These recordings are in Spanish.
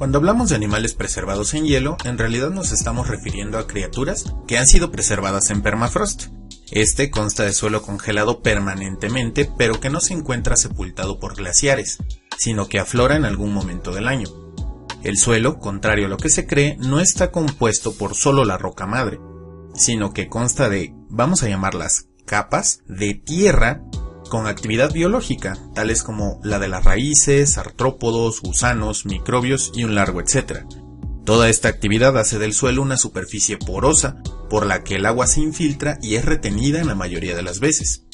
Cuando hablamos de animales preservados en hielo, en realidad nos estamos refiriendo a criaturas que han sido preservadas en permafrost. Este consta de suelo congelado permanentemente, pero que no se encuentra sepultado por glaciares, sino que aflora en algún momento del año. El suelo, contrario a lo que se cree, no está compuesto por solo la roca madre, sino que consta de, vamos a llamarlas, capas de tierra con actividad biológica, tales como la de las raíces, artrópodos, gusanos, microbios y un largo etcétera. Toda esta actividad hace del suelo una superficie porosa, por la que el agua se infiltra y es retenida en la mayoría de las veces.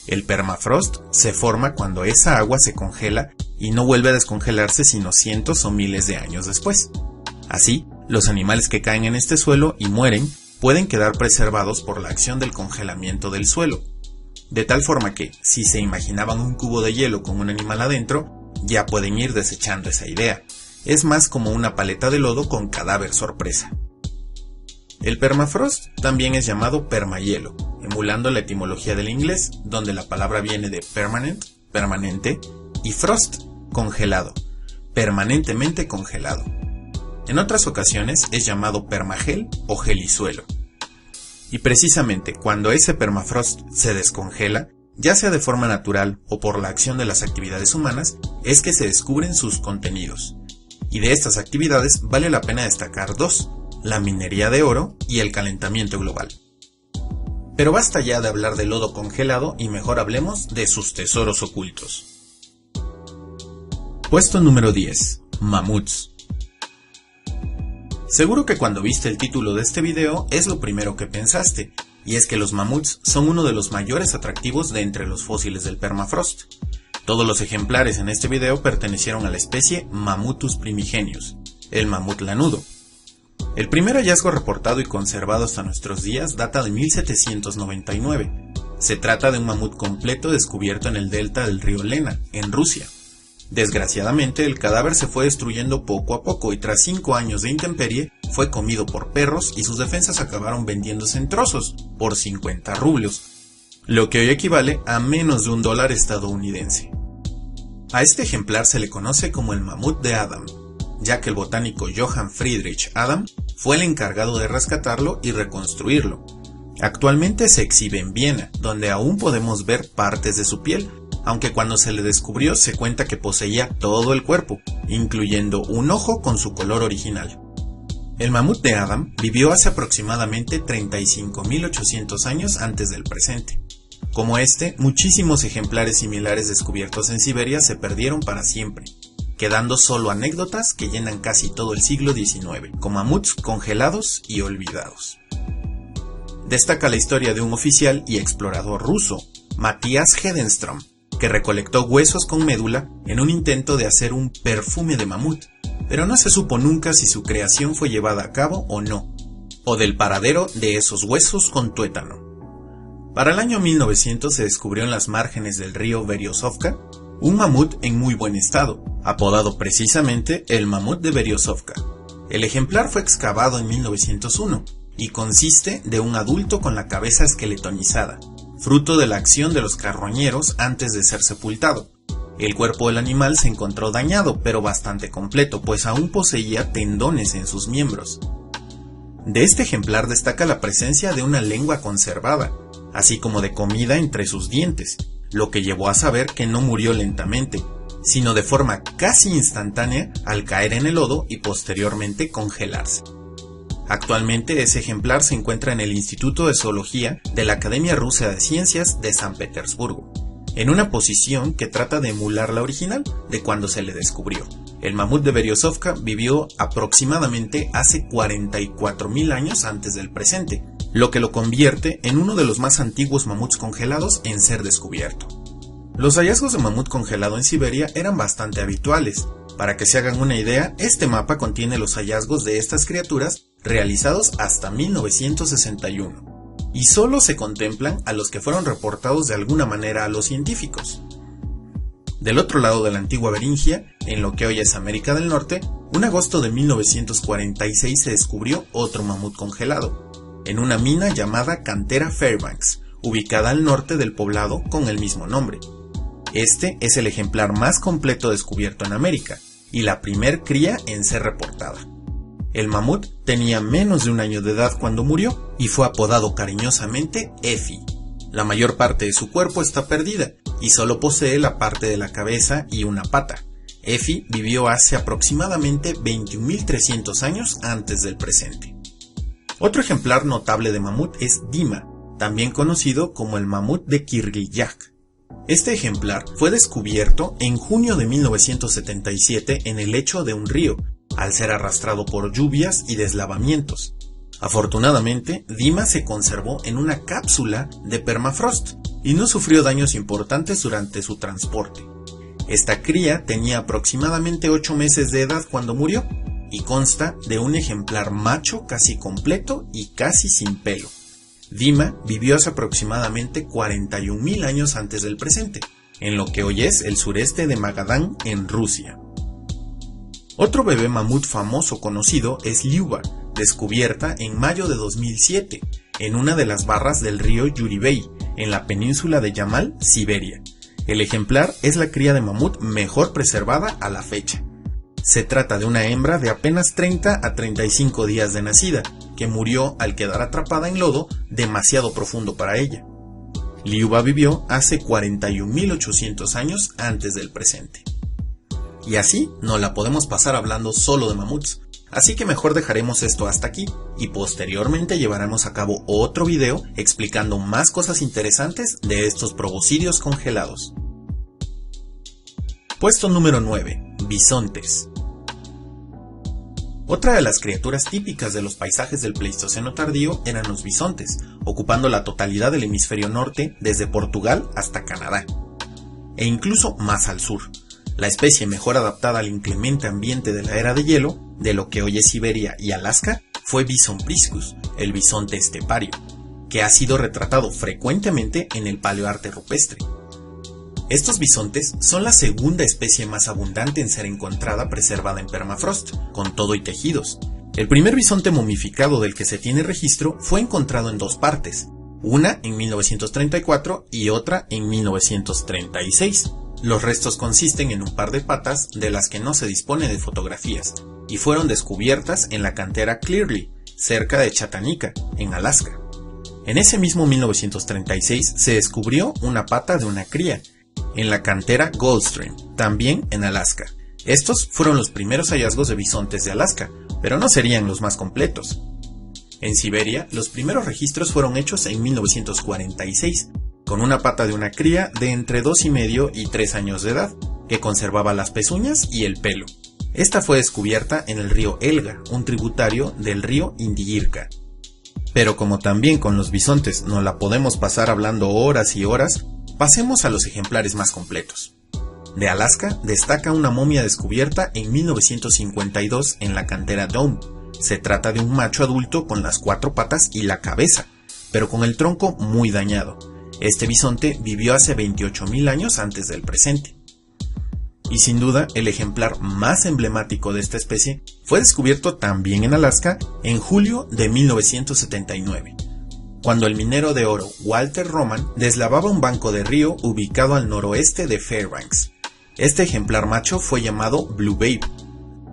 El permafrost se forma cuando esa agua se congela y no vuelve a descongelarse sino cientos o miles de años después. Así, los animales que caen en este suelo y mueren pueden quedar preservados por la acción del congelamiento del suelo. De tal forma que, si se imaginaban un cubo de hielo con un animal adentro, ya pueden ir desechando esa idea. Es más como una paleta de lodo con cadáver sorpresa. El permafrost también es llamado permahielo, emulando la etimología del inglés, donde la palabra viene de permanent, permanente, y frost, congelado, permanentemente congelado. En otras ocasiones es llamado permagel o gelisuelo. Y precisamente cuando ese permafrost se descongela, ya sea de forma natural o por la acción de las actividades humanas, es que se descubren sus contenidos. Y de estas actividades vale la pena destacar dos: la minería de oro y el calentamiento global. Pero basta ya de hablar de lodo congelado y mejor hablemos de sus tesoros ocultos. Puesto número 10. Mamuts. Seguro que cuando viste el título de este video es lo primero que pensaste, y es que los mamuts son uno de los mayores atractivos de entre los fósiles del permafrost. Todos los ejemplares en este video pertenecieron a la especie Mammutus primigenius, el mamut lanudo. El primer hallazgo reportado y conservado hasta nuestros días data de 1799. Se trata de un mamut completo descubierto en el delta del río Lena, en Rusia. Desgraciadamente, el cadáver se fue destruyendo poco a poco y tras 5 años de intemperie, fue comido por perros y sus defensas acabaron vendiéndose en trozos, por 50 rublios, lo que hoy equivale a menos de $1 estadounidense. A este ejemplar se le conoce como el mamut de Adam, ya que el botánico Johann Friedrich Adam fue el encargado de rescatarlo y reconstruirlo. Actualmente se exhibe en Viena, donde aún podemos ver partes de su piel, aunque cuando se le descubrió se cuenta que poseía todo el cuerpo, incluyendo un ojo con su color original. El mamut de Adam vivió hace aproximadamente 35.800 años antes del presente. Como este, muchísimos ejemplares similares descubiertos en Siberia se perdieron para siempre, quedando solo anécdotas que llenan casi todo el siglo XIX, con mamuts congelados y olvidados. Destaca la historia de un oficial y explorador ruso, Matthias Hedenström, que recolectó huesos con médula en un intento de hacer un perfume de mamut, pero no se supo nunca si su creación fue llevada a cabo o no, o del paradero de esos huesos con tuétano. Para el año 1900 se descubrió en las márgenes del río Beryozovka un mamut en muy buen estado, apodado precisamente el mamut de Beryozovka. El ejemplar fue excavado en 1901 y consiste de un adulto con la cabeza esqueletonizada, fruto de la acción de los carroñeros antes de ser sepultado. El cuerpo del animal se encontró dañado, pero bastante completo, pues aún poseía tendones en sus miembros. De este ejemplar destaca la presencia de una lengua conservada, así como de comida entre sus dientes, lo que llevó a saber que no murió lentamente, sino de forma casi instantánea al caer en el lodo y posteriormente congelarse. Actualmente ese ejemplar se encuentra en el Instituto de Zoología de la Academia Rusa de Ciencias de San Petersburgo, en una posición que trata de emular la original de cuando se le descubrió. El mamut de Beryozovka vivió aproximadamente hace 44.000 años antes del presente, lo que lo convierte en uno de los más antiguos mamuts congelados en ser descubierto. Los hallazgos de mamut congelado en Siberia eran bastante habituales. Para que se hagan una idea, este mapa contiene los hallazgos de estas criaturas realizados hasta 1961, y solo se contemplan a los que fueron reportados de alguna manera a los científicos. Del otro lado de la antigua Beringia, en lo que hoy es América del Norte, un agosto de 1946 se descubrió otro mamut congelado, en una mina llamada Cantera Fairbanks, ubicada al norte del poblado con el mismo nombre. Este es el ejemplar más completo descubierto en América, y la primer cría en ser reportada. El mamut tenía menos de un año de edad cuando murió y fue apodado cariñosamente Effie. La mayor parte de su cuerpo está perdida y solo posee la parte de la cabeza y una pata. Effie vivió hace aproximadamente 21.300 años antes del presente. Otro ejemplar notable de mamut es Dima, también conocido como el mamut de Kirguiyak. Este ejemplar fue descubierto en junio de 1977 en el lecho de un río, al ser arrastrado por lluvias y deslavamientos. Afortunadamente, Dima se conservó en una cápsula de permafrost y no sufrió daños importantes durante su transporte. Esta cría tenía aproximadamente 8 meses de edad cuando murió y consta de un ejemplar macho casi completo y casi sin pelo. Dima vivió hace aproximadamente 41.000 años antes del presente, en lo que hoy es el sureste de Magadán, en Rusia. Otro bebé mamut famoso conocido es Lyuba, descubierta en mayo de 2007, en una de las barras del río Yuribey, en la península de Yamal, Siberia. El ejemplar es la cría de mamut mejor preservada a la fecha. Se trata de una hembra de apenas 30 a 35 días de nacida, que murió al quedar atrapada en lodo demasiado profundo para ella. Lyuba vivió hace 41.800 años antes del presente. Y así no la podemos pasar hablando solo de mamuts, así que mejor dejaremos esto hasta aquí y posteriormente llevaremos a cabo otro video explicando más cosas interesantes de estos proboscidios congelados. Puesto número 9. Bisontes. Otra de las criaturas típicas de los paisajes del Pleistoceno tardío eran los bisontes, ocupando la totalidad del hemisferio norte desde Portugal hasta Canadá, e incluso más al sur. La especie mejor adaptada al inclemente ambiente de la era de hielo, de lo que hoy es Siberia y Alaska, fue Bison priscus, el bisonte estepario, que ha sido retratado frecuentemente en el paleoarte rupestre. Estos bisontes son la segunda especie más abundante en ser encontrada preservada en permafrost, con todo y tejidos. El primer bisonte momificado del que se tiene registro fue encontrado en dos partes, una en 1934 y otra en 1936. Los restos consisten en un par de patas de las que no se dispone de fotografías, y fueron descubiertas en la cantera Clearly, cerca de Chattanooga, en Alaska. En ese mismo 1936 se descubrió una pata de una cría, en la cantera Goldstream, también en Alaska. Estos fueron los primeros hallazgos de bisontes de Alaska, pero no serían los más completos. En Siberia, los primeros registros fueron hechos en 1946, con una pata de una cría de entre 2,5 y 3 años de edad, que conservaba las pezuñas y el pelo. Esta fue descubierta en el río Elga, un tributario del río Indigirka. Pero como también con los bisontes no la podemos pasar hablando horas y horas, pasemos a los ejemplares más completos. De Alaska destaca una momia descubierta en 1952 en la cantera Dome. Se trata de un macho adulto con las 4 patas y la cabeza, pero con el tronco muy dañado. Este bisonte vivió hace 28.000 años antes del presente. Y sin duda, el ejemplar más emblemático de esta especie fue descubierto también en Alaska en julio de 1979, cuando el minero de oro Walter Roman deslavaba un banco de río ubicado al noroeste de Fairbanks. Este ejemplar macho fue llamado Blue Babe.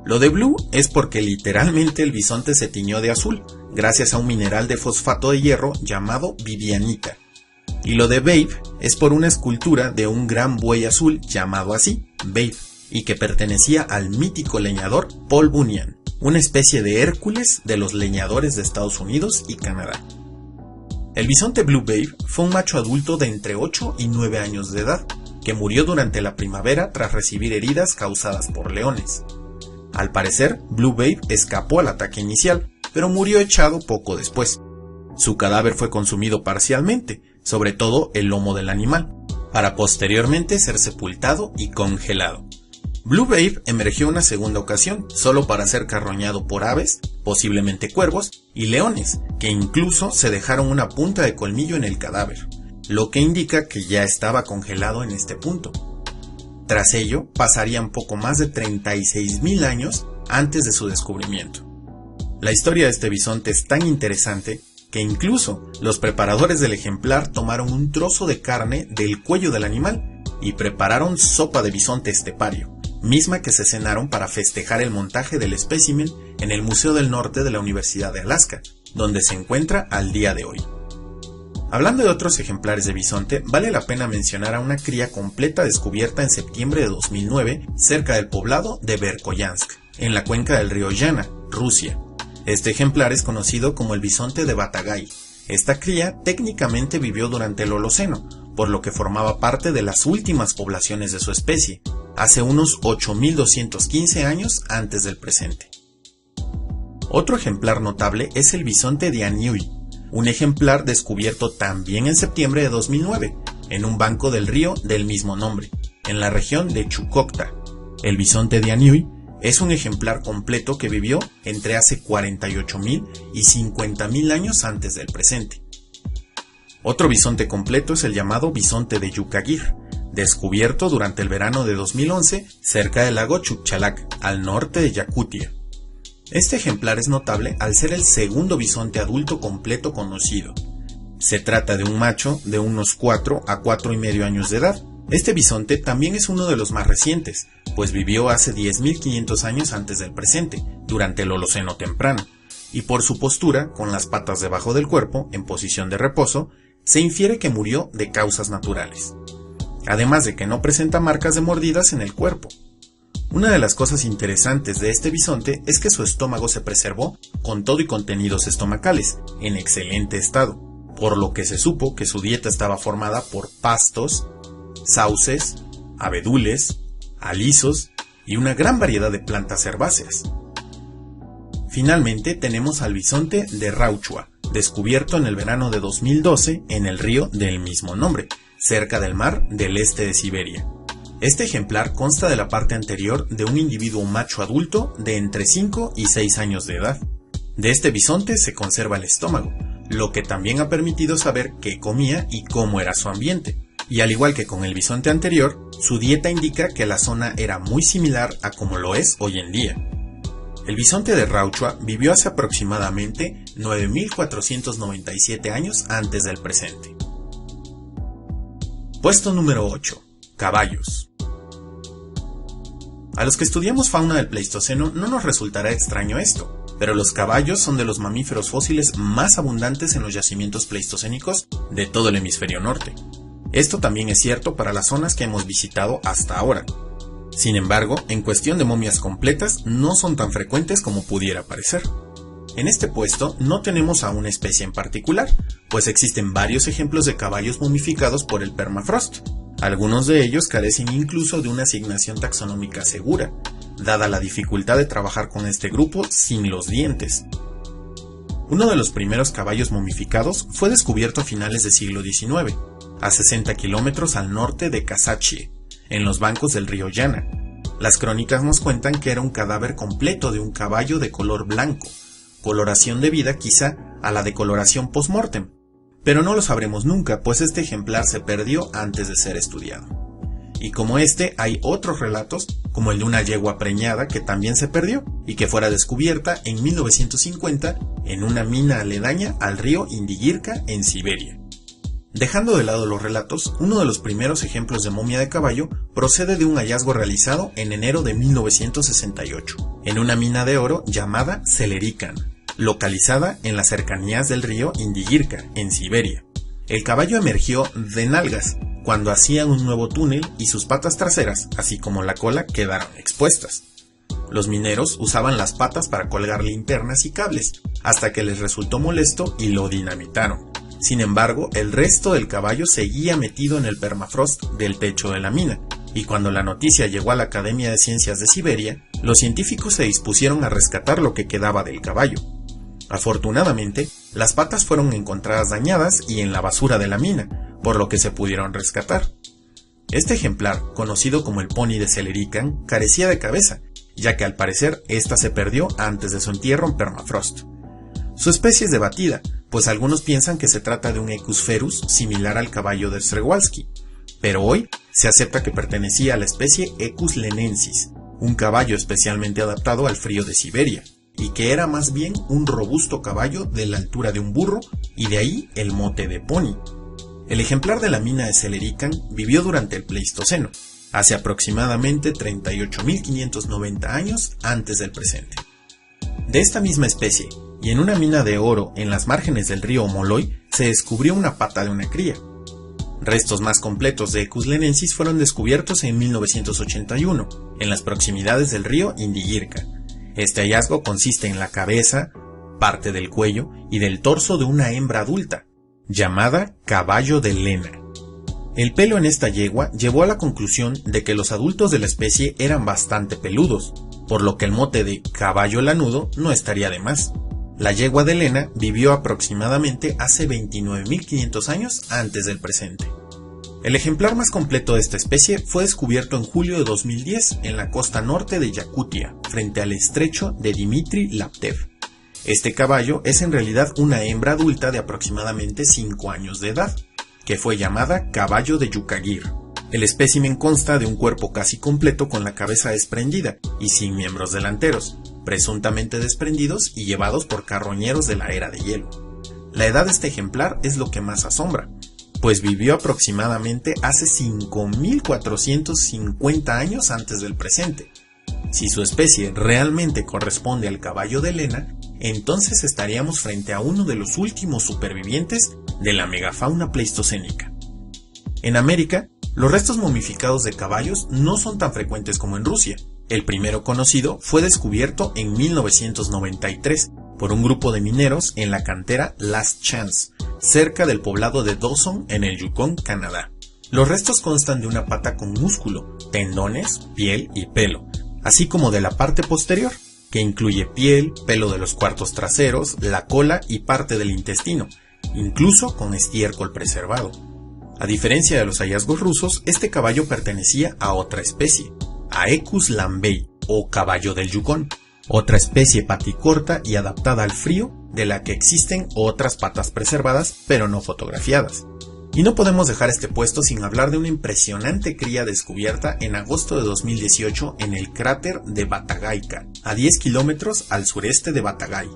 Lo de blue es porque literalmente el bisonte se tiñó de azul, gracias a un mineral de fosfato de hierro llamado vivianita. Y lo de Babe es por una escultura de un gran buey azul llamado así, Babe, y que pertenecía al mítico leñador Paul Bunyan, una especie de Hércules de los leñadores de Estados Unidos y Canadá. El bisonte Blue Babe fue un macho adulto de entre 8 y 9 años de edad, que murió durante la primavera tras recibir heridas causadas por leones. Al parecer, Blue Babe escapó al ataque inicial, pero murió echado poco después. Su cadáver fue consumido parcialmente, sobre todo el lomo del animal, para posteriormente ser sepultado y congelado. Blue Babe emergió una segunda ocasión, solo para ser carroñado por aves, posiblemente cuervos, y leones, que incluso se dejaron una punta de colmillo en el cadáver, lo que indica que ya estaba congelado en este punto. Tras ello, pasarían poco más de 36.000 años antes de su descubrimiento. La historia de este bisonte es tan interesante que incluso los preparadores del ejemplar tomaron un trozo de carne del cuello del animal y prepararon sopa de bisonte estepario, misma que se cenaron para festejar el montaje del espécimen en el Museo del Norte de la Universidad de Alaska, donde se encuentra al día de hoy. Hablando de otros ejemplares de bisonte, vale la pena mencionar a una cría completa descubierta en septiembre de 2009 cerca del poblado de Verkhoyansk, en la cuenca del río Yana, Rusia. Este ejemplar es conocido como el bisonte de Batagay. Esta cría técnicamente vivió durante el Holoceno, por lo que formaba parte de las últimas poblaciones de su especie, hace unos 8.215 años antes del presente. Otro ejemplar notable es el bisonte de Anhui, un ejemplar descubierto también en septiembre de 2009, en un banco del río del mismo nombre, en la región de Chukotka. El bisonte de Anhui es un ejemplar completo que vivió entre hace 48.000 y 50.000 años antes del presente. Otro bisonte completo es el llamado bisonte de Yukagir, descubierto durante el verano de 2011 cerca del lago Chukchalak, al norte de Yakutia. Este ejemplar es notable al ser el segundo bisonte adulto completo conocido. Se trata de un macho de unos 4 a 4,5 años de edad. Este bisonte también es uno de los más recientes, pues vivió hace 10.500 años antes del presente, durante el Holoceno temprano, y por su postura, con las patas debajo del cuerpo, en posición de reposo, se infiere que murió de causas naturales. Además de que no presenta marcas de mordidas en el cuerpo. Una de las cosas interesantes de este bisonte es que su estómago se preservó con todo y contenidos estomacales, en excelente estado, por lo que se supo que su dieta estaba formada por pastos, sauces, abedules, alisos y una gran variedad de plantas herbáceas. Finalmente tenemos al bisonte de Rauchua, descubierto en el verano de 2012 en el río del mismo nombre, cerca del mar del este de Siberia. Este ejemplar consta de la parte anterior de un individuo macho adulto de entre 5 y 6 años de edad. De este bisonte se conserva el estómago, lo que también ha permitido saber qué comía y cómo era su ambiente. Y al igual que con el bisonte anterior, su dieta indica que la zona era muy similar a como lo es hoy en día. El bisonte de Rauchua vivió hace aproximadamente 9.497 años antes del presente. Puesto número 8. Caballos. A los que estudiamos fauna del Pleistoceno no nos resultará extraño esto, pero los caballos son de los mamíferos fósiles más abundantes en los yacimientos pleistocénicos de todo el hemisferio norte. Esto también es cierto para las zonas que hemos visitado hasta ahora. Sin embargo, en cuestión de momias completas, no son tan frecuentes como pudiera parecer. En este puesto no tenemos a una especie en particular, pues existen varios ejemplos de caballos momificados por el permafrost. Algunos de ellos carecen incluso de una asignación taxonómica segura, dada la dificultad de trabajar con este grupo sin los dientes. Uno de los primeros caballos momificados fue descubierto a finales del siglo XIX, a 60 kilómetros al norte de Kazachie, en los bancos del río Yana. Las crónicas nos cuentan que era un cadáver completo de un caballo de color blanco, coloración debida quizá a la decoloración post-mortem, pero no lo sabremos nunca, pues este ejemplar se perdió antes de ser estudiado. Y como este, hay otros relatos, como el de una yegua preñada que también se perdió y que fuera descubierta en 1950 en una mina aledaña al río Indigirka en Siberia. Dejando de lado los relatos, uno de los primeros ejemplos de momia de caballo procede de un hallazgo realizado en enero de 1968, en una mina de oro llamada Celerican, localizada en las cercanías del río Indigirka, en Siberia. El caballo emergió de nalgas cuando hacían un nuevo túnel y sus patas traseras, así como la cola, quedaron expuestas. Los mineros usaban las patas para colgar linternas y cables, hasta que les resultó molesto y lo dinamitaron. Sin embargo, el resto del caballo seguía metido en el permafrost del techo de la mina, y cuando la noticia llegó a la Academia de Ciencias de Siberia, los científicos se dispusieron a rescatar lo que quedaba del caballo. Afortunadamente, las patas fueron encontradas dañadas y en la basura de la mina, por lo que se pudieron rescatar. Este ejemplar, conocido como el pony de Celerican, carecía de cabeza, ya que al parecer ésta se perdió antes de su entierro en permafrost. Su especie es debatida, pues algunos piensan que se trata de un Equus ferus similar al caballo de Przewalski, pero hoy se acepta que pertenecía a la especie Equus lenensis, un caballo especialmente adaptado al frío de Siberia, y que era más bien un robusto caballo de la altura de un burro, y de ahí el mote de pony. El ejemplar de la mina de Celerican vivió durante el Pleistoceno, hace aproximadamente 38.590 años antes del presente. De esta misma especie, y en una mina de oro en las márgenes del río Molloy, se descubrió una pata de una cría. Restos más completos de Equus lenensis fueron descubiertos en 1981, en las proximidades del río Indigirka. Este hallazgo consiste en la cabeza, parte del cuello y del torso de una hembra adulta, llamada caballo de Lena. El pelo en esta yegua llevó a la conclusión de que los adultos de la especie eran bastante peludos, por lo que el mote de caballo lanudo no estaría de más. La yegua de Lena vivió aproximadamente hace 29.500 años antes del presente. El ejemplar más completo de esta especie fue descubierto en julio de 2010 en la costa norte de Yakutia, frente al estrecho de Dmitry Laptev. Este caballo es en realidad una hembra adulta de aproximadamente 5 años de edad, que fue llamada caballo de Yukagir. El espécimen consta de un cuerpo casi completo con la cabeza desprendida y sin miembros delanteros, presuntamente desprendidos y llevados por carroñeros de la era de hielo. La edad de este ejemplar es lo que más asombra, pues vivió aproximadamente hace 5.450 años antes del presente. Si su especie realmente corresponde al caballo de Lena, entonces estaríamos frente a uno de los últimos supervivientes de la megafauna pleistocénica. En América, los restos momificados de caballos no son tan frecuentes como en Rusia. El primero conocido fue descubierto en 1993 por un grupo de mineros en la cantera Last Chance, cerca del poblado de Dawson en el Yukon, Canadá. Los restos constan de una pata con músculo, tendones, piel y pelo, así como de la parte posterior, que incluye piel, pelo de los cuartos traseros, la cola y parte del intestino, incluso con estiércol preservado. A diferencia de los hallazgos rusos, este caballo pertenecía a otra especie, a Equus lambei, o caballo del Yukon, otra especie paticorta y adaptada al frío, de la que existen otras patas preservadas, pero no fotografiadas. Y no podemos dejar este puesto sin hablar de una impresionante cría descubierta en agosto de 2018 en el cráter de Batagaica, a 10 kilómetros al sureste de Batagai.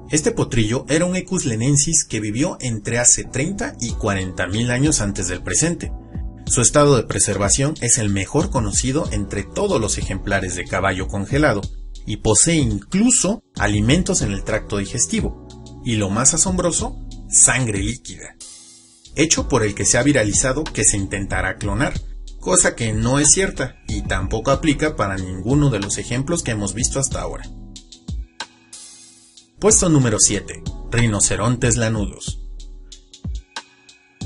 Este potrillo era un Equus lenensis que vivió entre hace 30 y 40.000 años antes del presente. Su estado de preservación es el mejor conocido entre todos los ejemplares de caballo congelado y posee incluso alimentos en el tracto digestivo, y lo más asombroso, sangre líquida. Hecho por el que se ha viralizado que se intentará clonar, cosa que no es cierta y tampoco aplica para ninguno de los ejemplos que hemos visto hasta ahora. Puesto número 7. Rinocerontes lanudos.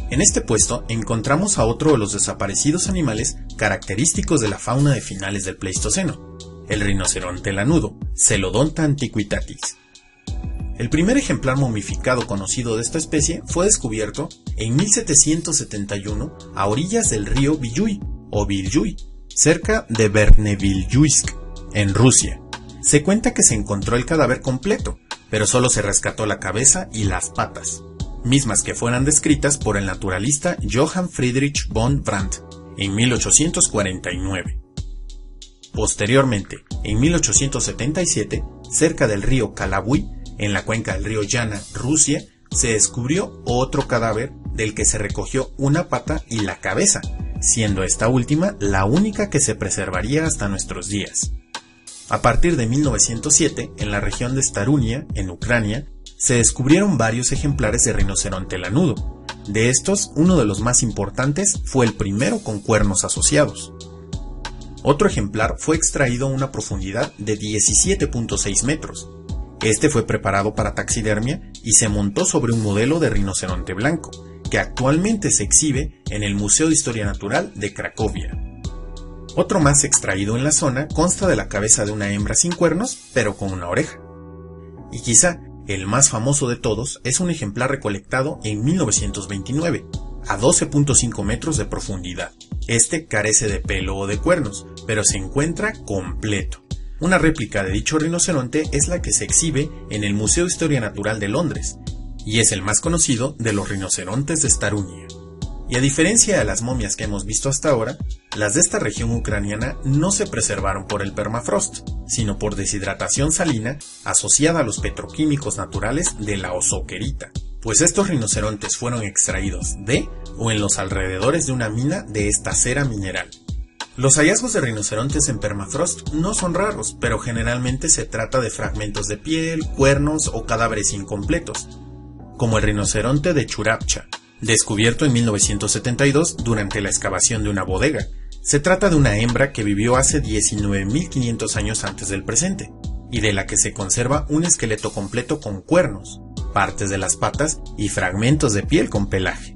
En este puesto encontramos a otro de los desaparecidos animales característicos de la fauna de finales del Pleistoceno, el rinoceronte lanudo, Celodonta antiquitatis. El primer ejemplar momificado conocido de esta especie fue descubierto en 1771 a orillas del río Viyuy o Vilyuy, cerca de Vernevilyuysk, en Rusia. Se cuenta que se encontró el cadáver completo, pero solo se rescató la cabeza y las patas, mismas que fueran descritas por el naturalista Johann Friedrich von Brandt en 1849. Posteriormente, en 1877, cerca del río Kalabuy, en la cuenca del río Yana, Rusia, se descubrió otro cadáver del que se recogió una pata y la cabeza, siendo esta última la única que se preservaría hasta nuestros días. A partir de 1907, en la región de Starunia, en Ucrania, se descubrieron varios ejemplares de rinoceronte lanudo. De estos, uno de los más importantes fue el primero con cuernos asociados. Otro ejemplar fue extraído a una profundidad de 17.6 metros. Este fue preparado para taxidermia y se montó sobre un modelo de rinoceronte blanco, que actualmente se exhibe en el Museo de Historia Natural de Cracovia. Otro más extraído en la zona consta de la cabeza de una hembra sin cuernos, pero con una oreja. Y quizá el más famoso de todos es un ejemplar recolectado en 1929, a 12.5 metros de profundidad. Este carece de pelo o de cuernos, pero se encuentra completo. Una réplica de dicho rinoceronte es la que se exhibe en el Museo de Historia Natural de Londres, y es el más conocido de los rinocerontes de Starunia. Y a diferencia de las momias que hemos visto hasta ahora, las de esta región ucraniana no se preservaron por el permafrost, sino por deshidratación salina asociada a los petroquímicos naturales de la ozoquerita, pues estos rinocerontes fueron extraídos de o en los alrededores de una mina de esta cera mineral. Los hallazgos de rinocerontes en permafrost no son raros, pero generalmente se trata de fragmentos de piel, cuernos o cadáveres incompletos, como el rinoceronte de Churapcha, descubierto en 1972 durante la excavación de una bodega. Se trata de una hembra que vivió hace 19.500 años antes del presente, y de la que se conserva un esqueleto completo con cuernos, partes de las patas y fragmentos de piel con pelaje.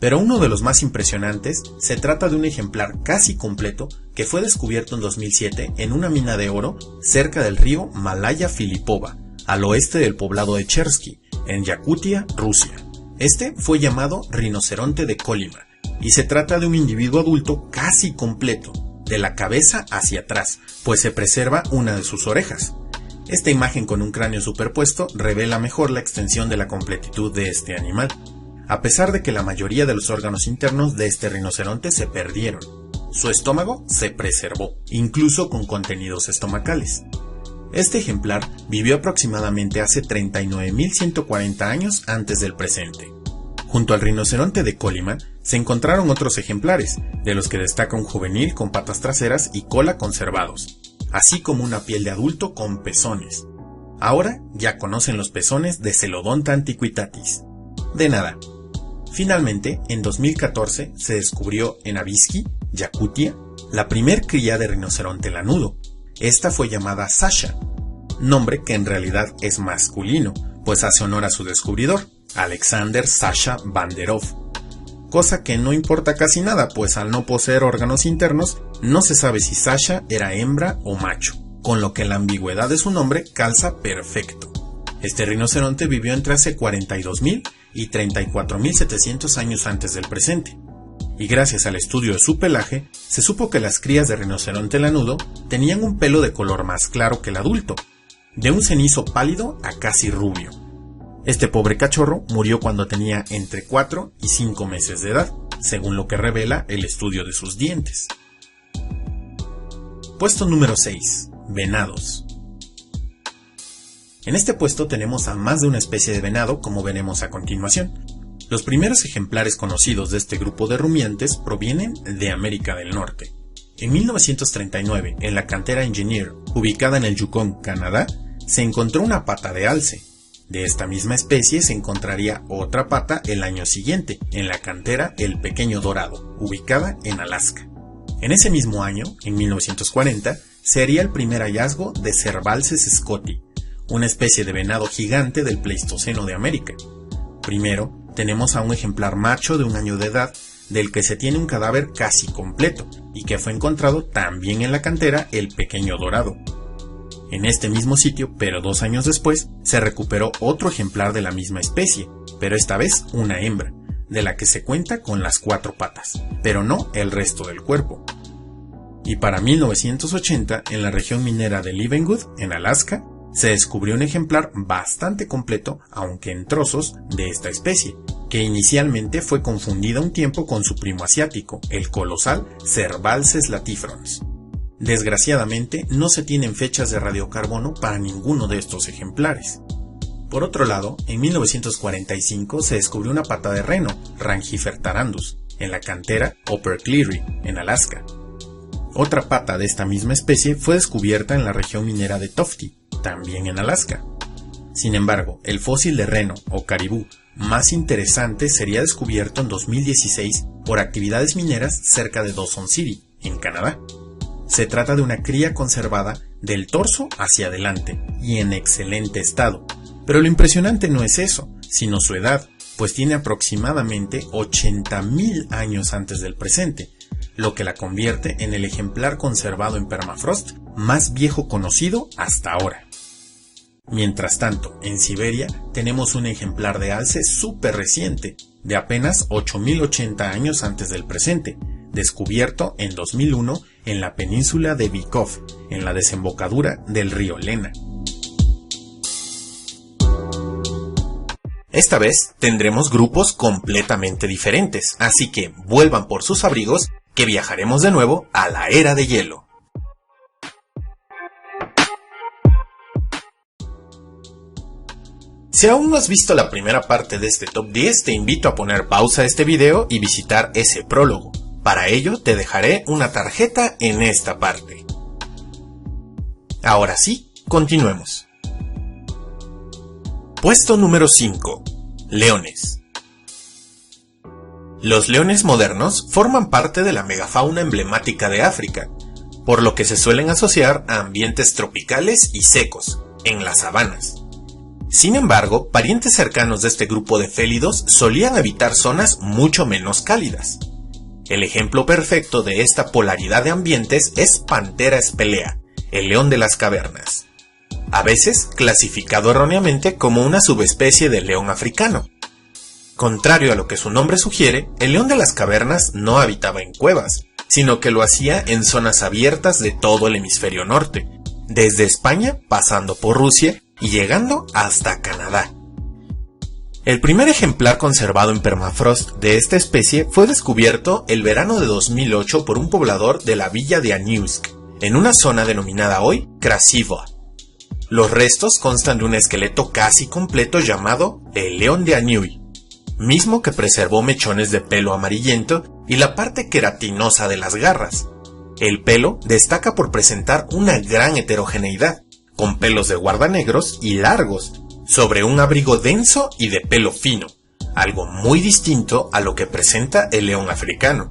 Pero uno de los más impresionantes se trata de un ejemplar casi completo que fue descubierto en 2007 en una mina de oro cerca del río Malaya Filipova, al oeste del poblado de Chersky, en Yakutia, Rusia. Este fue llamado rinoceronte de Kolyma, y se trata de un individuo adulto casi completo, de la cabeza hacia atrás, pues se preserva una de sus orejas. Esta imagen con un cráneo superpuesto revela mejor la extensión de la completitud de este animal, a pesar de que la mayoría de los órganos internos de este rinoceronte se perdieron. Su estómago se preservó, incluso con contenidos estomacales. Este ejemplar vivió aproximadamente hace 39.140 años antes del presente. Junto al rinoceronte de Kolyma se encontraron otros ejemplares, de los que destaca un juvenil con patas traseras y cola conservados, así como una piel de adulto con pezones. Ahora ya conocen los pezones de Celodonta antiquitatis. De nada. Finalmente, en 2014 se descubrió en Avisky, Yakutia, la primer cría de rinoceronte lanudo. Esta fue llamada Sasha, nombre que en realidad es masculino, pues hace honor a su descubridor, Alexander Sasha Banderov. Cosa que no importa casi nada, pues al no poseer órganos internos, no se sabe si Sasha era hembra o macho, con lo que la ambigüedad de su nombre calza perfecto. Este rinoceronte vivió entre hace 42.000 y 34.700 años antes del presente, y gracias al estudio de su pelaje, se supo que las crías de rinoceronte lanudo tenían un pelo de color más claro que el adulto, de un cenizo pálido a casi rubio. Este pobre cachorro murió cuando tenía entre 4 y 5 meses de edad, según lo que revela el estudio de sus dientes. Puesto número 6. Venados. En este puesto tenemos a más de una especie de venado, como veremos a continuación. Los primeros ejemplares conocidos de este grupo de rumiantes provienen de América del Norte. En 1939, en la cantera Engineer, ubicada en el Yukon, Canadá, se encontró una pata de alce. De esta misma especie se encontraría otra pata el año siguiente, en la cantera El Pequeño Dorado, ubicada en Alaska. En ese mismo año, en 1940, se haría el primer hallazgo de Cervalces scotti, una especie de venado gigante del Pleistoceno de América. Primero, tenemos a un ejemplar macho de 1 año de edad, del que se tiene un cadáver casi completo, y que fue encontrado también en la cantera El Pequeño Dorado. En este mismo sitio, pero 2 años después, se recuperó otro ejemplar de la misma especie, pero esta vez una hembra, de la que se cuenta con las 4 patas, pero no el resto del cuerpo. Y para 1980, en la región minera de Leavengood, en Alaska, se descubrió un ejemplar bastante completo, aunque en trozos, de esta especie, que inicialmente fue confundida un tiempo con su primo asiático, el colosal Cervalces latifrons. Desgraciadamente, no se tienen fechas de radiocarbono para ninguno de estos ejemplares. Por otro lado, en 1945 se descubrió una pata de reno, Rangifer tarandus, en la cantera Upper Cleary, en Alaska. Otra pata de esta misma especie fue descubierta en la región minera de Tofty, también en Alaska. Sin embargo, el fósil de reno o caribú más interesante sería descubierto en 2016 por actividades mineras cerca de Dawson City, en Canadá. Se trata de una cría conservada del torso hacia adelante y en excelente estado, pero lo impresionante no es eso, sino su edad, pues tiene aproximadamente 80.000 años antes del presente, lo que la convierte en el ejemplar conservado en permafrost más viejo conocido hasta ahora. Mientras tanto, en Siberia tenemos un ejemplar de alce súper reciente, de apenas 8.080 años antes del presente, descubierto en 2001 en la península de Bykov, en la desembocadura del río Lena. Esta vez tendremos grupos completamente diferentes, así que vuelvan por sus abrigos que viajaremos de nuevo a la era de hielo. Si aún no has visto la primera parte de este top 10, te invito a poner pausa a este video y visitar ese prólogo, Para ello te dejaré una tarjeta en esta parte. Ahora sí, continuemos. Puesto número 5. Leones. Los leones modernos forman parte de la megafauna emblemática de África, por lo que se suelen asociar a ambientes tropicales y secos, en las sabanas. Sin embargo, parientes cercanos de este grupo de félidos solían habitar zonas mucho menos cálidas. El ejemplo perfecto de esta polaridad de ambientes es Panthera spelaea, el león de las cavernas, a veces clasificado erróneamente como una subespecie del león africano. Contrario a lo que su nombre sugiere, el león de las cavernas no habitaba en cuevas, sino que lo hacía en zonas abiertas de todo el hemisferio norte, desde España pasando por Rusia y llegando hasta Canadá. El primer ejemplar conservado en permafrost de esta especie fue descubierto el verano de 2008 por un poblador de la villa de Aniusk, en una zona denominada hoy Krasivo. Los restos constan de un esqueleto casi completo llamado el león de Aniuy, mismo que preservó mechones de pelo amarillento y la parte queratinosa de las garras. El pelo destaca por presentar una gran heterogeneidad, con pelos de guarda negros y largos, sobre un abrigo denso y de pelo fino, algo muy distinto a lo que presenta el león africano.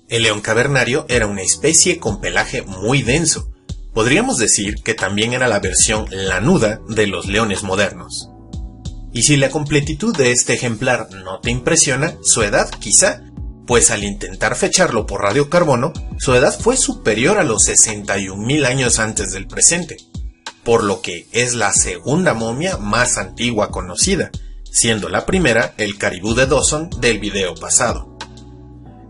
El león cavernario era una especie con pelaje muy denso. Podríamos decir que también era la versión lanuda de los leones modernos. Y si la completitud de este ejemplar no te impresiona, su edad quizá, pues al intentar fecharlo por radiocarbono, su edad fue superior a los 61.000 años antes del presente, por lo que es la segunda momia más antigua conocida, siendo la primera el caribú de Dawson del video pasado.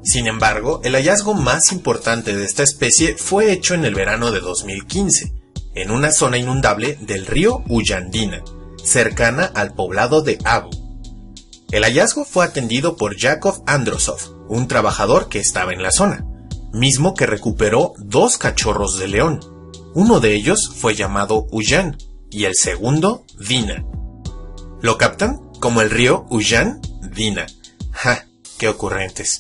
Sin embargo, el hallazgo más importante de esta especie fue hecho en el verano de 2015, en una zona inundable del río Uyandina, cercana al poblado de Abu. El hallazgo fue atendido por Yakov Androsov, un trabajador que estaba en la zona, mismo que recuperó 2 cachorros de león. Uno de ellos fue llamado Uyan y el segundo Dina. ¿Lo captan? Como el río Uyan, Dina. ¡Ja! ¡Qué ocurrentes!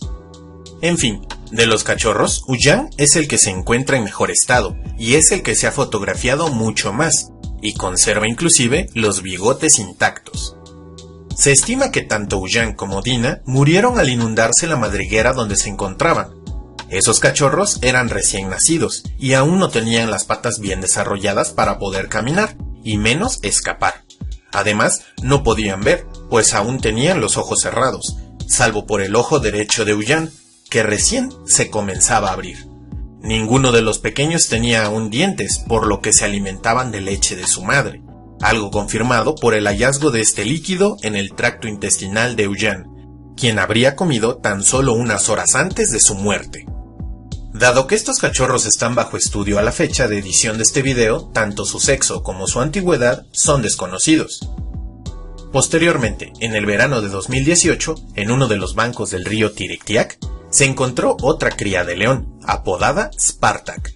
En fin, de los cachorros, Uyan es el que se encuentra en mejor estado y es el que se ha fotografiado mucho más y conserva inclusive los bigotes intactos. Se estima que tanto Uyan como Dina murieron al inundarse la madriguera donde se encontraban. Esos cachorros eran recién nacidos y aún no tenían las patas bien desarrolladas para poder caminar, y menos escapar. Además, no podían ver, pues aún tenían los ojos cerrados, salvo por el ojo derecho de Uyan, que recién se comenzaba a abrir. Ninguno de los pequeños tenía aún dientes, por lo que se alimentaban de leche de su madre, algo confirmado por el hallazgo de este líquido en el tracto intestinal de Uyan, quien habría comido tan solo unas horas antes de su muerte. Dado que estos cachorros están bajo estudio a la fecha de edición de este video, tanto su sexo como su antigüedad son desconocidos. Posteriormente, en el verano de 2018, en uno de los bancos del río Tikriak, se encontró otra cría de león, apodada Spartak.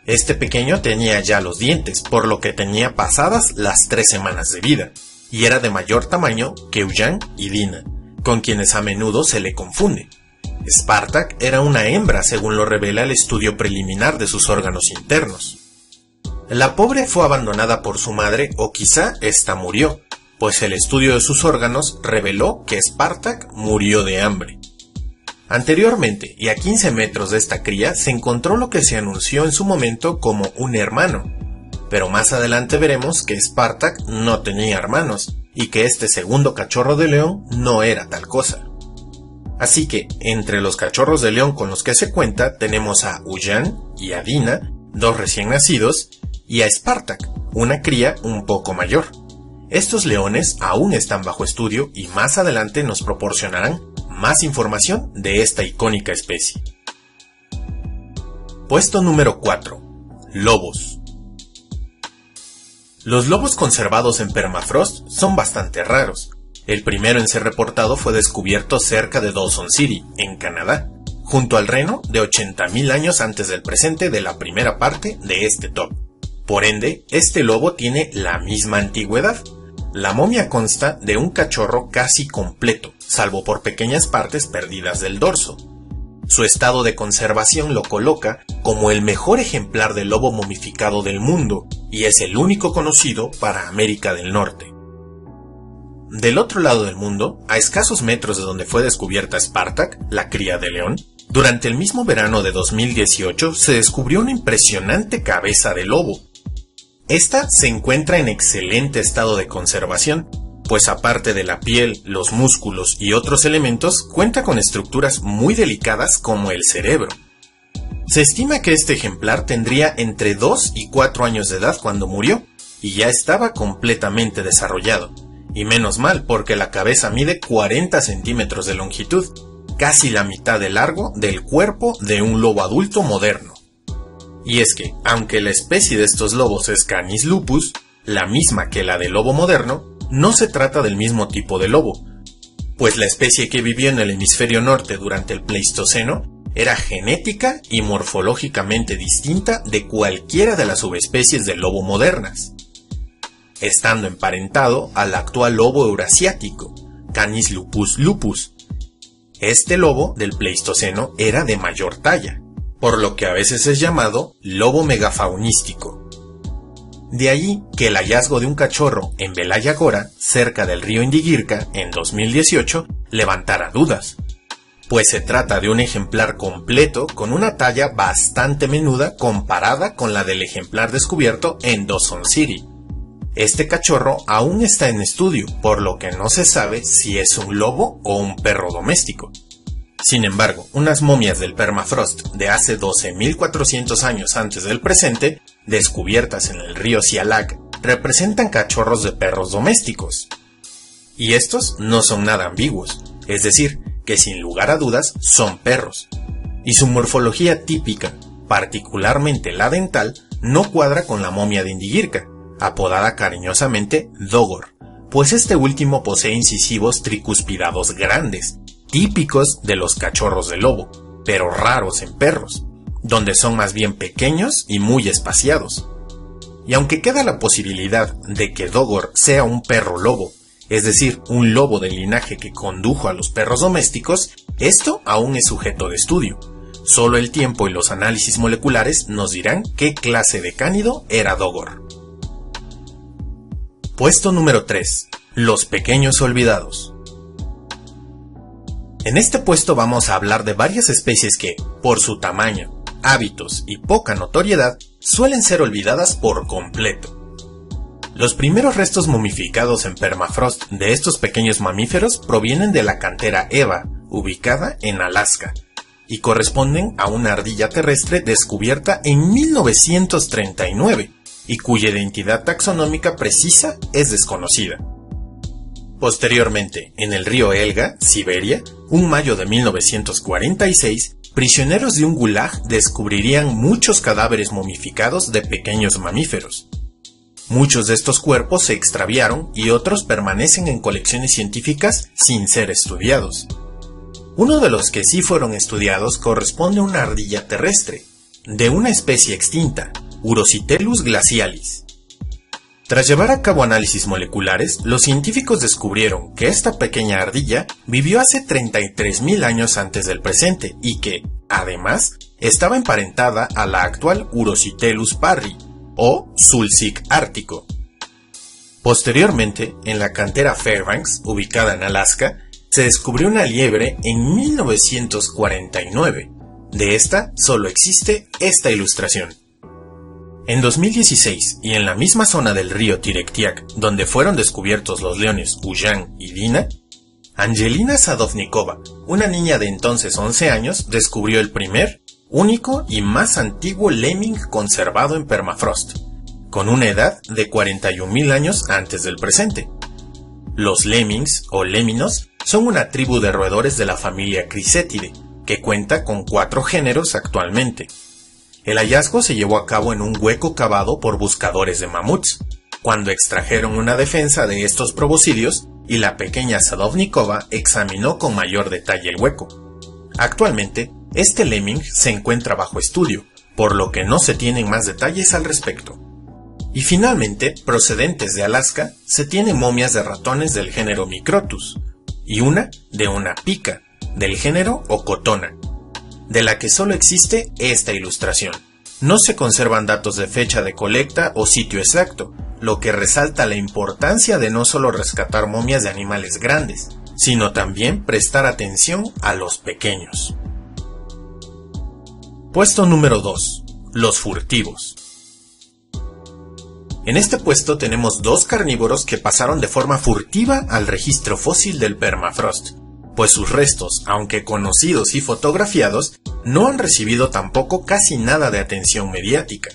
Este pequeño tenía ya los dientes, por lo que tenía pasadas las 3 semanas de vida, y era de mayor tamaño que Uyan y Dina, con quienes a menudo se le confunde. Spartak era una hembra según lo revela el estudio preliminar de sus órganos internos. La pobre fue abandonada por su madre o quizá ésta murió, pues el estudio de sus órganos reveló que Spartak murió de hambre. Anteriormente y a 15 metros de esta cría se encontró lo que se anunció en su momento como un hermano, pero más adelante veremos que Spartak no tenía hermanos y que este segundo cachorro de león no era tal cosa. Así que, entre los cachorros de león con los que se cuenta, tenemos a Uyan y a Dina, 2 recién nacidos, y a Spartak, una cría un poco mayor. Estos leones aún están bajo estudio y más adelante nos proporcionarán más información de esta icónica especie. Puesto número 4. Lobos. Los lobos conservados en permafrost son bastante raros. El primero en ser reportado fue descubierto cerca de Dawson City, en Canadá, junto al reno de 80.000 años antes del presente de la primera parte de este top. Por ende, este lobo tiene la misma antigüedad. La momia consta de un cachorro casi completo, salvo por pequeñas partes perdidas del dorso. Su estado de conservación lo coloca como el mejor ejemplar de lobo momificado del mundo y es el único conocido para América del Norte. Del otro lado del mundo, a escasos metros de donde fue descubierta Spartak, la cría de león, durante el mismo verano de 2018 se descubrió una impresionante cabeza de lobo. Esta se encuentra en excelente estado de conservación, pues aparte de la piel, los músculos y otros elementos, cuenta con estructuras muy delicadas como el cerebro. Se estima que este ejemplar tendría entre 2 y 4 años de edad cuando murió, y ya estaba completamente desarrollado. Y menos mal, porque la cabeza mide 40 centímetros de longitud, casi la mitad de largo del cuerpo de un lobo adulto moderno. Y es que, aunque la especie de estos lobos es Canis lupus, la misma que la del lobo moderno, no se trata del mismo tipo de lobo, pues la especie que vivió en el hemisferio norte durante el Pleistoceno era genética y morfológicamente distinta de cualquiera de las subespecies del lobo modernas, estando emparentado al actual lobo eurasiático, Canis lupus lupus. Este lobo del Pleistoceno era de mayor talla, por lo que a veces es llamado lobo megafaunístico. De allí que el hallazgo de un cachorro en Velaya Góra, cerca del río Indigirka, en 2018, levantara dudas, pues se trata de un ejemplar completo con una talla bastante menuda comparada con la del ejemplar descubierto en Dawson City. Este cachorro aún está en estudio, por lo que no se sabe si es un lobo o un perro doméstico. Sin embargo, unas momias del permafrost de hace 12.400 años antes del presente, descubiertas en el río Sialak, representan cachorros de perros domésticos. Y estos no son nada ambiguos, es decir, que sin lugar a dudas son perros. Y su morfología típica, particularmente la dental, no cuadra con la momia de Indigirka, apodada cariñosamente Dogor, pues este último posee incisivos tricuspidados grandes, típicos de los cachorros de lobo, pero raros en perros, donde son más bien pequeños y muy espaciados. Y aunque queda la posibilidad de que Dogor sea un perro lobo, es decir, un lobo del linaje que condujo a los perros domésticos, esto aún es sujeto de estudio. Solo el tiempo y los análisis moleculares nos dirán qué clase de cánido era Dogor. Puesto número 3. Los pequeños olvidados. En este puesto vamos a hablar de varias especies que, por su tamaño, hábitos y poca notoriedad, suelen ser olvidadas por completo. Los primeros restos momificados en permafrost de estos pequeños mamíferos provienen de la cantera Eva, ubicada en Alaska, y corresponden a una ardilla terrestre descubierta en 1939, y cuya identidad taxonómica precisa es desconocida. Posteriormente, en el río Elga, Siberia, un mayo de 1946, prisioneros de un gulag descubrirían muchos cadáveres momificados de pequeños mamíferos. Muchos de estos cuerpos se extraviaron y otros permanecen en colecciones científicas sin ser estudiados. Uno de los que sí fueron estudiados corresponde a una ardilla terrestre, de una especie extinta, Urositellus glacialis. Tras llevar a cabo análisis moleculares, los científicos descubrieron que esta pequeña ardilla vivió hace 33.000 años antes del presente y que, además, estaba emparentada a la actual Urositellus parry, o Sulcic ártico. Posteriormente, en la cantera Fairbanks, ubicada en Alaska, se descubrió una liebre en 1949. De esta solo existe esta ilustración. En 2016, y en la misma zona del río Tirektiak, donde fueron descubiertos los leones Uyan y Dina, Angelina Sadovnikova, una niña de entonces 11 años, descubrió el primer, único y más antiguo lemming conservado en permafrost, con una edad de 41.000 años antes del presente. Los lemmings, o léminos, son una tribu de roedores de la familia Chrysetidae, que cuenta con 4 géneros actualmente. El hallazgo se llevó a cabo en un hueco cavado por buscadores de mamuts, cuando extrajeron una defensa de estos proboscidios y la pequeña Sadovnikova examinó con mayor detalle el hueco. Actualmente, este lemming se encuentra bajo estudio, por lo que no se tienen más detalles al respecto. Y finalmente, procedentes de Alaska, se tienen momias de ratones del género Microtus, y una de una pica, del género Ocotona. de la que solo existe esta ilustración. No se conservan datos de fecha de colecta o sitio exacto, lo que resalta la importancia de no solo rescatar momias de animales grandes, sino también prestar atención a los pequeños. Puesto número 2. Los furtivos. En este puesto tenemos dos carnívoros que pasaron de forma furtiva al registro fósil del permafrost, pues sus restos, aunque conocidos y fotografiados, no han recibido tampoco casi nada de atención mediática.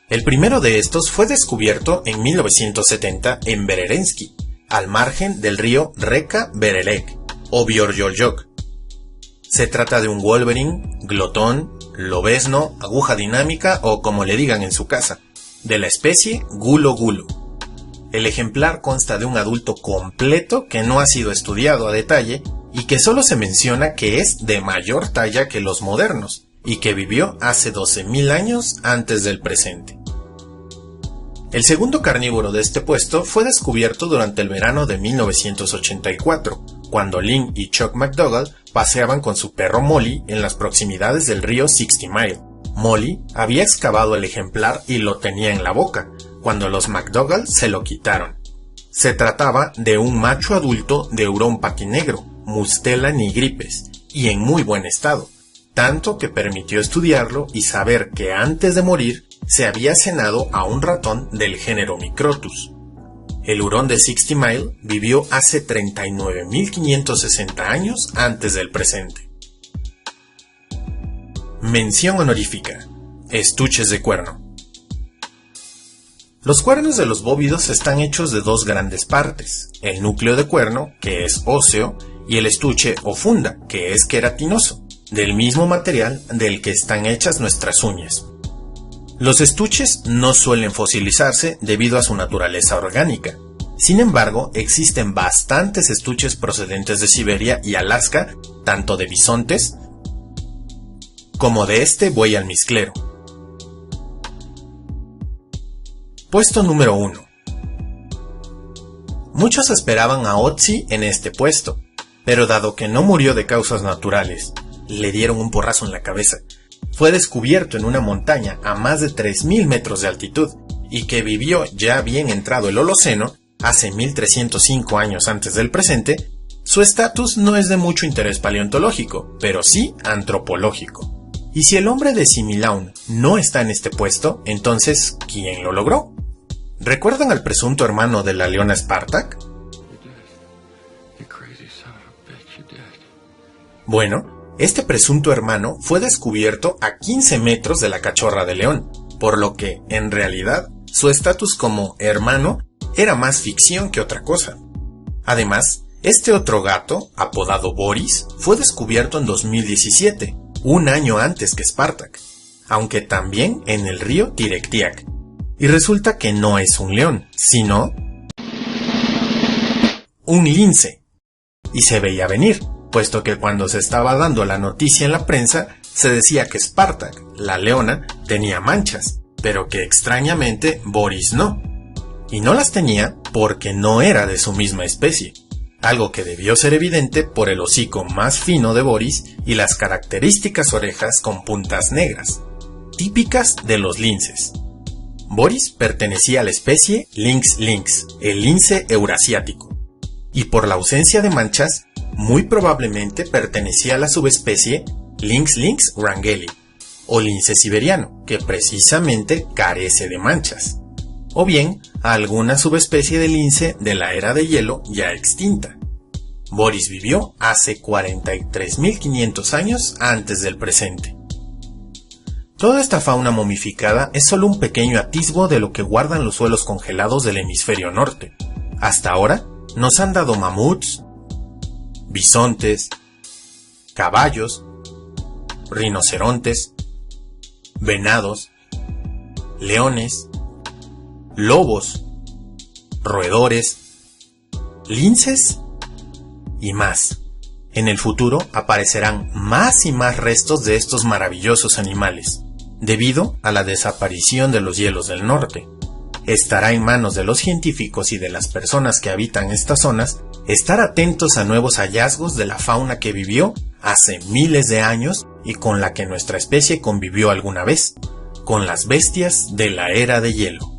El primero de estos fue descubierto en 1970 en Bererensky, al margen del río Reka Berelek o Björjoljok. Se trata de un wolverine, glotón, lobezno, aguja dinámica o como le digan en su casa, de la especie Gulo Gulo. El ejemplar consta de un adulto completo que no ha sido estudiado a detalle y que solo se menciona que es de mayor talla que los modernos y que vivió hace 12.000 años antes del presente. El segundo carnívoro de este puesto fue descubierto durante el verano de 1984, cuando Lynn y Chuck McDougall paseaban con su perro Molly en las proximidades del río 60 Mile. Molly había excavado el ejemplar y lo tenía en la boca, cuando los McDougall se lo quitaron. Se trataba de un macho adulto de hurón patinegro, Mustela nigripes, y en muy buen estado, tanto que permitió estudiarlo y saber que antes de morir se había cenado a un ratón del género Microtus. El hurón de 60 Mile vivió hace 39.560 años antes del presente. Mención honorífica: estuches de cuerno. Los cuernos de los bóvidos están hechos de dos grandes partes, el núcleo de cuerno, que es óseo, y el estuche o funda, que es queratinoso, del mismo material del que están hechas nuestras uñas. Los estuches no suelen fosilizarse debido a su naturaleza orgánica. Sin embargo, existen bastantes estuches procedentes de Siberia y Alaska, tanto de bisontes como de este buey almizclero. Puesto número 1. Muchos esperaban a Otzi en este puesto, pero dado que no murió de causas naturales, le dieron un porrazo en la cabeza, fue descubierto en una montaña a más de 3.000 metros de altitud y que vivió ya bien entrado el Holoceno, hace 1.305 años antes del presente, su estatus no es de mucho interés paleontológico, pero sí antropológico. Y si el hombre de Similaun no está en este puesto, entonces, ¿quién lo logró? ¿Recuerdan al presunto hermano de la leona Spartak? Bueno, este presunto hermano fue descubierto a 15 metros de la cachorra de león, por lo que, en realidad, su estatus como hermano era más ficción que otra cosa. Además, este otro gato, apodado Boris, fue descubierto en 2017, un año antes que Spartak, aunque también en el río Tirektiak. Y resulta que no es un león, sino un lince. Y se veía venir, puesto que cuando se estaba dando la noticia en la prensa, se decía que Spartak, la leona, tenía manchas, pero que extrañamente Boris no. Y no las tenía porque no era de su misma especie, algo que debió ser evidente por el hocico más fino de Boris y las características orejas con puntas negras, típicas de los linces. Boris pertenecía a la especie Lynx lynx, el lince eurasiático, y por la ausencia de manchas, muy probablemente pertenecía a la subespecie Lynx lynx wrangeli, o lince siberiano, que precisamente carece de manchas, o bien a alguna subespecie de lince de la era de hielo ya extinta. Boris vivió hace 43.500 años antes del presente. Toda esta fauna momificada es solo un pequeño atisbo de lo que guardan los suelos congelados del hemisferio norte. Hasta ahora nos han dado mamuts, bisontes, caballos, rinocerontes, venados, leones, lobos, roedores, linces y más. En el futuro aparecerán más y más restos de estos maravillosos animales, debido a la desaparición de los hielos del norte. Estará en manos de los científicos y de las personas que habitan estas zonas estar atentos a nuevos hallazgos de la fauna que vivió hace miles de años y con la que nuestra especie convivió alguna vez, con las bestias de la era de hielo.